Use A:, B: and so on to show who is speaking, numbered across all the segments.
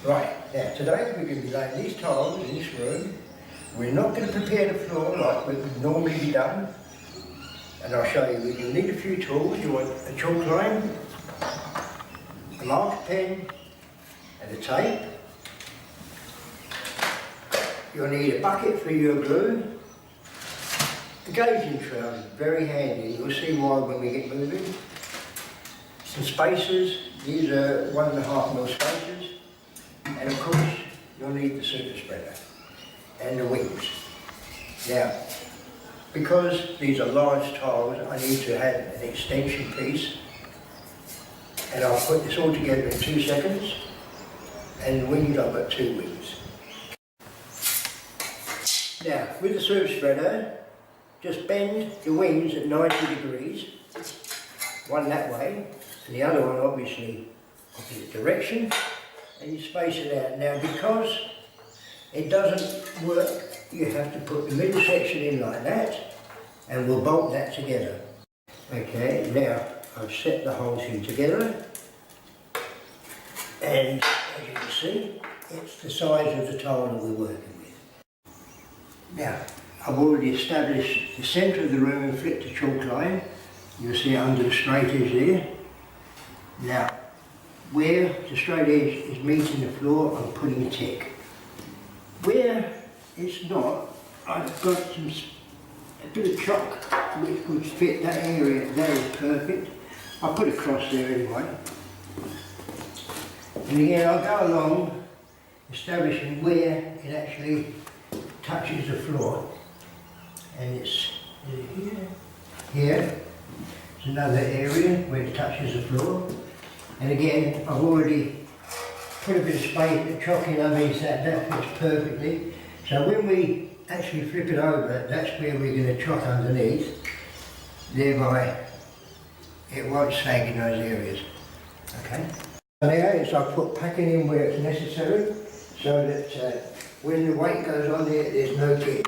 A: Right, now today we're going to be laying these tiles in this room. We're not going to prepare the floor like would normally be done. And I'll show you, you'll need a few tools. You want a chalk line, a marker pen and a tape. You'll need a bucket for your glue. The gauging trowel is very handy. You'll see why when we get moving. Some spacers. These are 1.5mm spacers. And of course, you'll need the super spreader and the wings. Now, because these are large tiles, I need to have an extension piece. And I'll put this all together in 2 seconds. And the wings, I've got 2 wings. Now, with the super spreader, just bend the wings at 90 degrees. One that way, and the other one obviously opposite direction. And you space it out. Now, because it doesn't work, you have to put the middle section in like that, and we'll bolt that together. Okay, now I've set the holes in together, and as you can see, it's the size of the tile that we're working with. Now, I've already established the centre of the room and flipped the chalk line. You'll see it under the straight edge there. Now, where the straight edge is meeting the floor, I'm putting a tick. Where it's not, I've got a bit of chalk which would fit that area. That is perfect. I'll put a cross there anyway. And again, I'll go along establishing where it actually touches the floor. And it's here. It's another area where it touches the floor. And again, I've already put a bit of space, chalk in underneath that fits perfectly. So when we actually flip it over, that's where we're going to chalk underneath. Thereby, it won't sag in those areas. Okay? So now is I put packing in where it's necessary, so that when the weight goes on there, there's no give.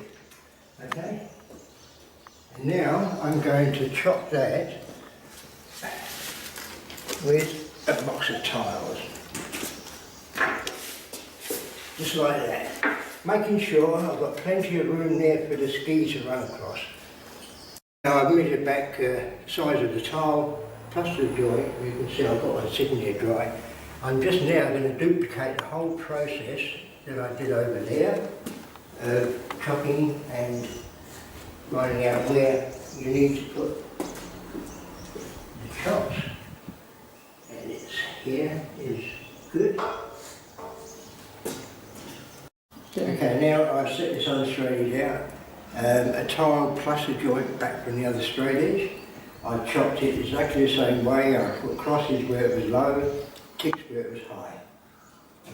A: Okay? And now I'm going to chop that with a box of tiles, just like that, making sure I've got plenty of room there for the ski to run across. Now I've measured back the size of the tile plus the joint. You can see I've got one sitting there dry. I'm just now going to duplicate the whole process that I did over there of chopping and finding out where you need to put the chops. Here is good. Okay, now I've set this other straight edge out. A tile plus a joint back from the other straight edge. I chopped it exactly the same way. I put crosses where it was low, ticks where it was high.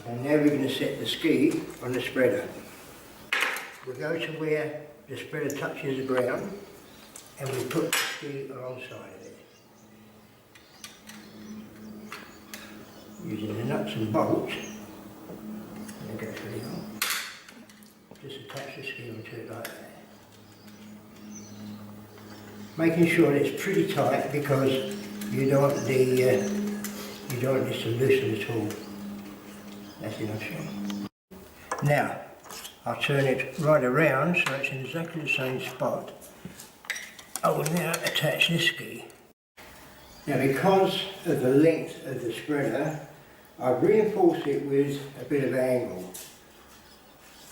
A: Okay, now we're going to set the ski on the spreader. We'll go to where the spreader touches the ground and we put the ski alongside of it. Using the nuts and bolts, and go through the hole. Just attach the ski onto it like that. Making sure that it's pretty tight because you don't want this to loosen at all. That's enough shot. Now I'll turn it right around so it's in exactly the same spot. I will now attach this ski. Now, because of the length of the spreader, I've reinforced it with a bit of angle.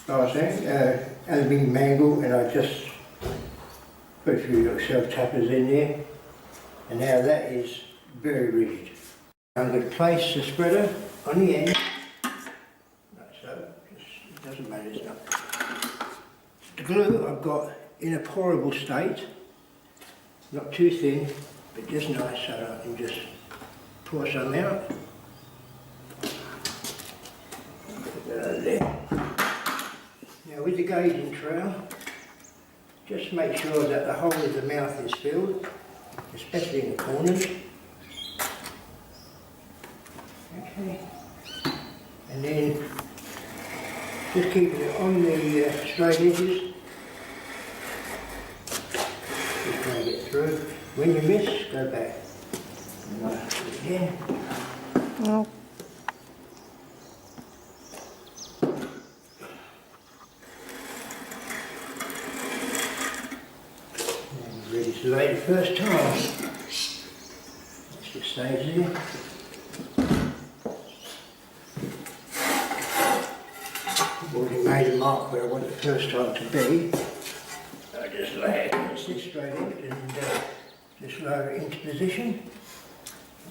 A: Aluminium angle, and I just put a few little self-tappers in there. And now that is very rigid. I'm going to place the spreader on the end, like so. It doesn't matter, it's not. The glue I've got in a pourable state, not too thin, but just nice, so I can just pour some out. Put that over there. Now with the gauging trowel, just make sure that the whole of the mouth is filled, especially in the corners. Okay. And then just keeping it on the straight edges. Just trying to get through. When you miss, go back. And again.
B: No.
A: to lay the first tile. It just stays there. I've already made a mark where I want the first tile to be. I just lay it against this straight edge and just lower it into position.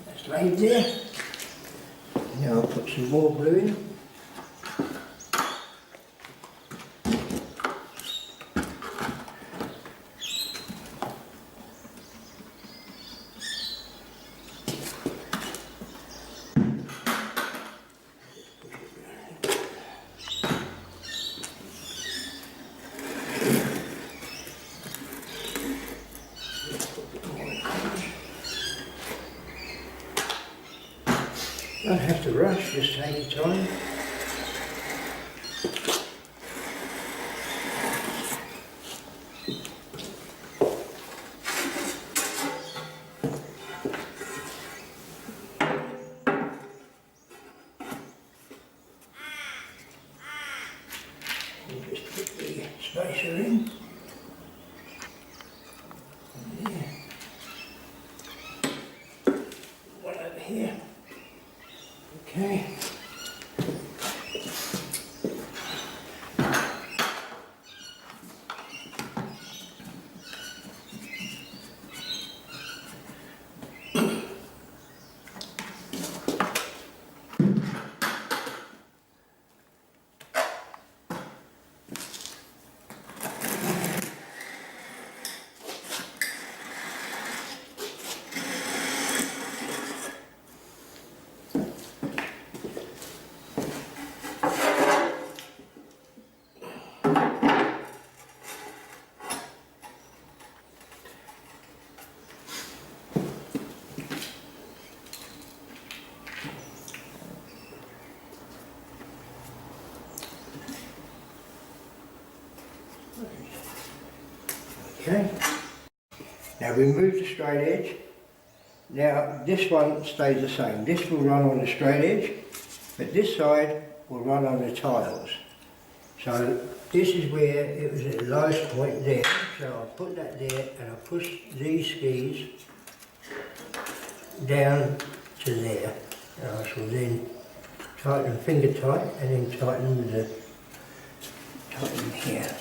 A: That's laid there. Now I'll put some more glue in. Don't have to rush, just take your time. And just put the spacer in. And there. One over here. Okay. Okay, now we move the straight edge. Now this one stays the same. This will run on the straight edge, but this side will run on the tiles. So this is where it was at the lowest point there. So I'll put that there and I'll push these skis down to there. And I shall then tighten finger tight and then tighten here.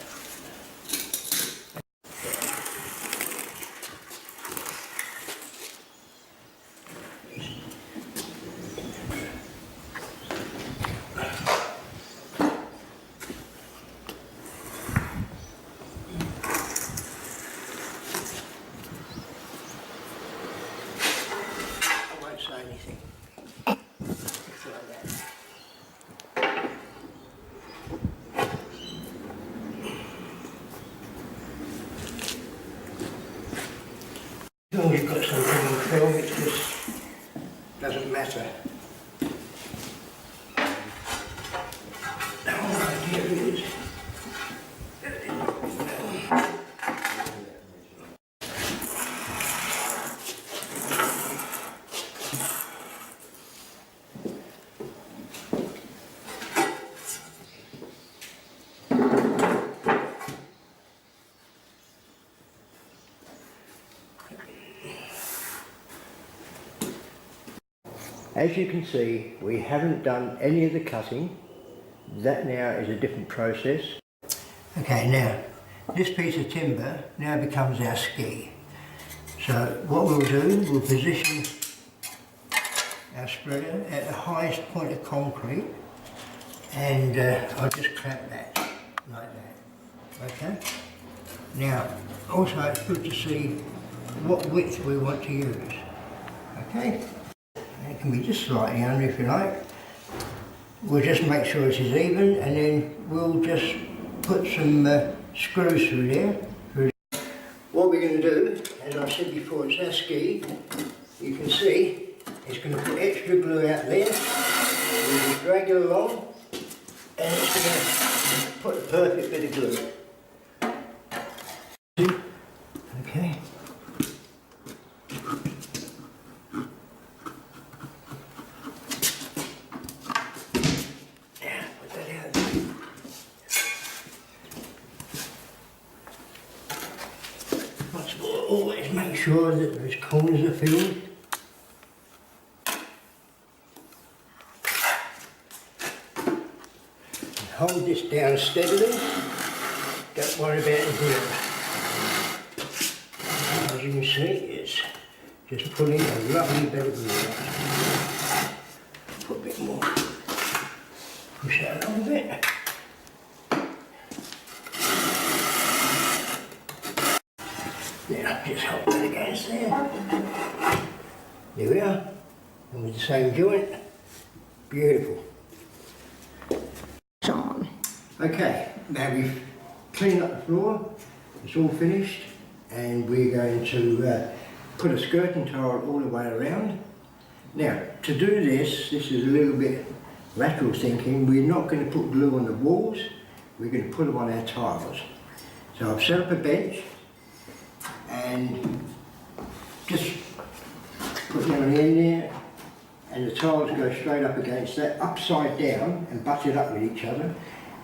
A: Anything. Just like that. As long as you've got something on film, it just doesn't matter. The whole idea is as you can see, we haven't done any of the cutting. That now is a different process. Okay, now this piece of timber now becomes our ski. So what we'll do, we'll position our spreader at the highest point of concrete, and I'll just clamp that like that. Okay. Now, also it's good to see what width we want to use. Okay. It can be just slightly under if you like. We'll just make sure it is even, and then we'll just put some screws through there. What we're going to do, as I said before, it's our ski. You can see it's going to put extra glue out there. We'll just drag it along, and it's going to put a perfect bit of glue. Okay. always make sure that those corners are filled. And hold this down steadily. Don't worry about anything else. As you can see, it's just pulling a lovely bed of glue out. Put a bit more. Push that along a bit. Yeah, just hold that against there. There we are. And with the same joint. Beautiful.
B: On.
A: Okay, now we've cleaned up the floor. It's all finished. And we're going to put a skirting tile all the way around. Now, to do this is a little bit lateral thinking. We're not going to put glue on the walls, we're going to put them on our tiles. So I've set up a bench and just put them on the end there, and the tiles go straight up against that, upside down and butted up with each other.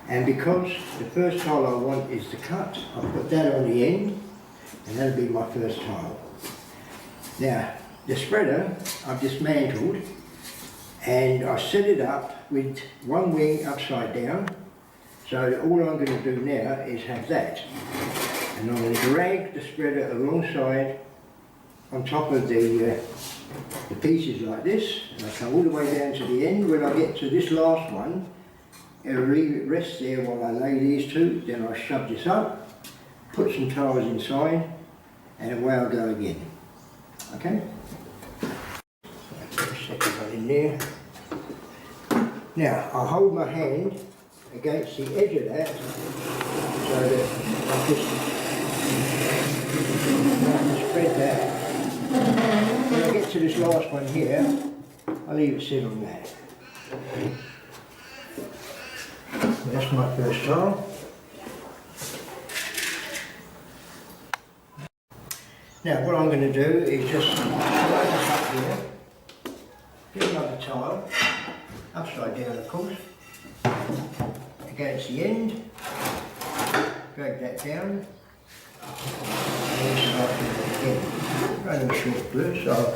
A: And because the first tile I want is the cut, I'll put that on the end, and that'll be my first tile. Now, the spreader I've dismantled, and I set it up with one wing upside down, so that all I'm going to do now is have that. And I'm going to drag the spreader alongside on top of the pieces like this, and I come all the way down to the end. When I get to this last one, I'll leave it rest there while I lay these two, then I'll shove this up, put some tiles inside, and away I'll go again. Okay? Put the second one in there. Now, I'll hold my hand against the edge of that, so that I'll just spread that. When I get to this last one here, I'll leave it sit on that. That's my first tile. Now what I'm going to do is just line this up here, get another tile, upside down of course, against the end, drag that down, and then start again. Running short glue, so I'll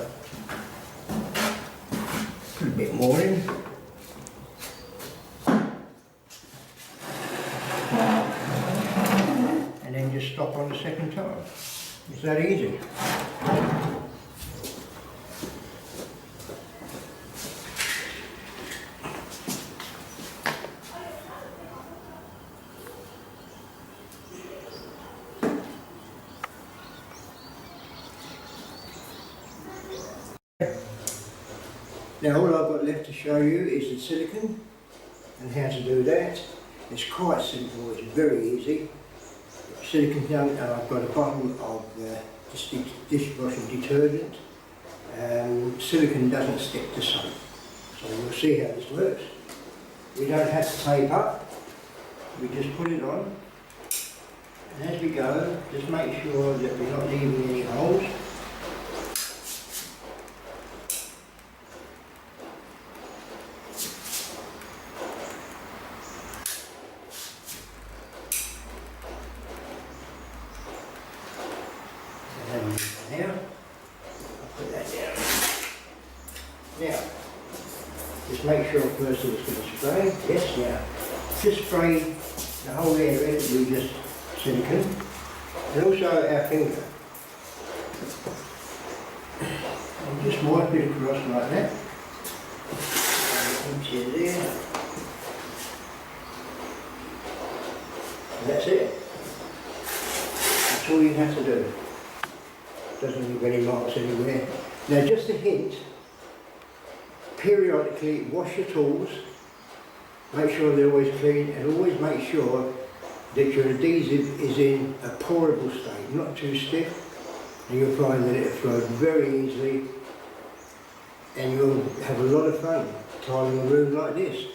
A: put a bit more in. And then just stop on the second tile. It's that easy. Now all I've got left to show you is the silicone and how to do that. It's quite simple, it's very easy. Silicone done, and I've got a bottle of dishwashing detergent. Silicone doesn't stick to soap, so you'll see how this works. We don't have to tape up, we just put it on, and as we go, just make sure that we're not leaving any holes. Now, I'll put that down. Now, just make sure first that it's going to spray. Yes, now, just spray the whole area that we just silicone, and also our finger. And just wipe it across like that. Into there. And that's it. That's all you have to do. Doesn't leave any marks anywhere. Now just a hint, periodically wash your tools, make sure they're always clean, and always make sure that your adhesive is in a pourable state, not too stiff, and you'll find that it'll flow very easily, and you'll have a lot of fun tiling a room like this.